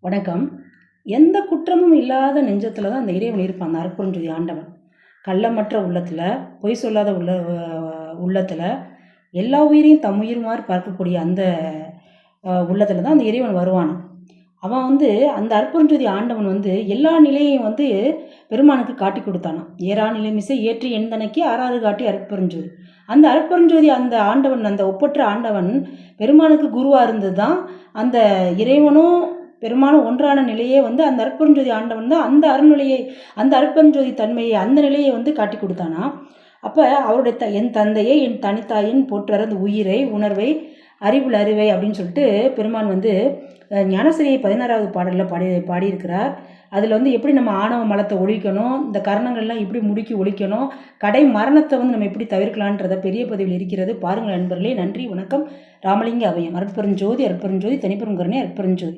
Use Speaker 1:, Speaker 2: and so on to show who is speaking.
Speaker 1: வணக்கம். எந்த குற்றமும் இல்லாத நெஞ்சத்துல தான் அந்த இறைவன் இருப்பான். அந்த அருட்பெருஞ்ஜோதி ஆண்டவன். கள்ளமற்ற உள்ளத்துல, பொய் சொல்லாத உள்ளத்துல, எல்லா உயிரையும் தம் உயிர் பார்க்கக்கூடிய அந்த உள்ளத்துல தான் அந்த இறைவன் வருவானாம். அவன் அந்த அருட்பெருஞ்ஜோதி ஆண்டவன் எல்லா நிலையையும் பெருமானுக்கு காட்டிக் கொடுத்தானாம். "ஏறா நிலைமிசை ஏற்றி எண்தனக்கே ஆறாறு காட்டி அருட்பெருஞ்ஜோதி." அந்த அருட்பெருஞ்ஜோதி அந்த ஆண்டவன், அந்த ஒப்பற்ற ஆண்டவன் பெருமானுக்கு குருவா இருந்தது தான் அந்த இறைவனும் பெருமானும் ஒன்றான நிலையே அந்த அருட்பெருஞ்ஜோதி ஆண்டவன் தான் அந்த அருள்நிலையை, அந்த அருட்பெருஞ்ஜோதி தன்மையை, அந்த நிலையை காட்டி கொடுத்தானா. அப்போ அவருடைய என் தந்தையை என் தனித்தாயின் போற்றுற அந்த உயிரை, உணர்வை, அறிவுல அறிவை அப்படின்னு சொல்லிட்டு பெருமான் ஞானசிரியை 16வது பாடலில் பாடியிருக்கிறார். அதில் எப்படி நம்ம ஆணவ மலத்தை ஒழிக்கணும், இந்த கரணங்கள்லாம் எப்படி முடுக்கி ஒழிக்கணும், கடை மரணத்தை நம்ம எப்படி தவிர்க்கலான்றத பெரிய பதிவில் இருக்கிறது. பாருங்கள் நண்பர்களே. நன்றி, வணக்கம். ராமலிங்க அவையம். அருட்பெருஞ்ஜோதி, அருட்பெருஞ்ஜோதி, தனிப்பெரும் கருணை, அருட்பெருஞ்ஜோதி.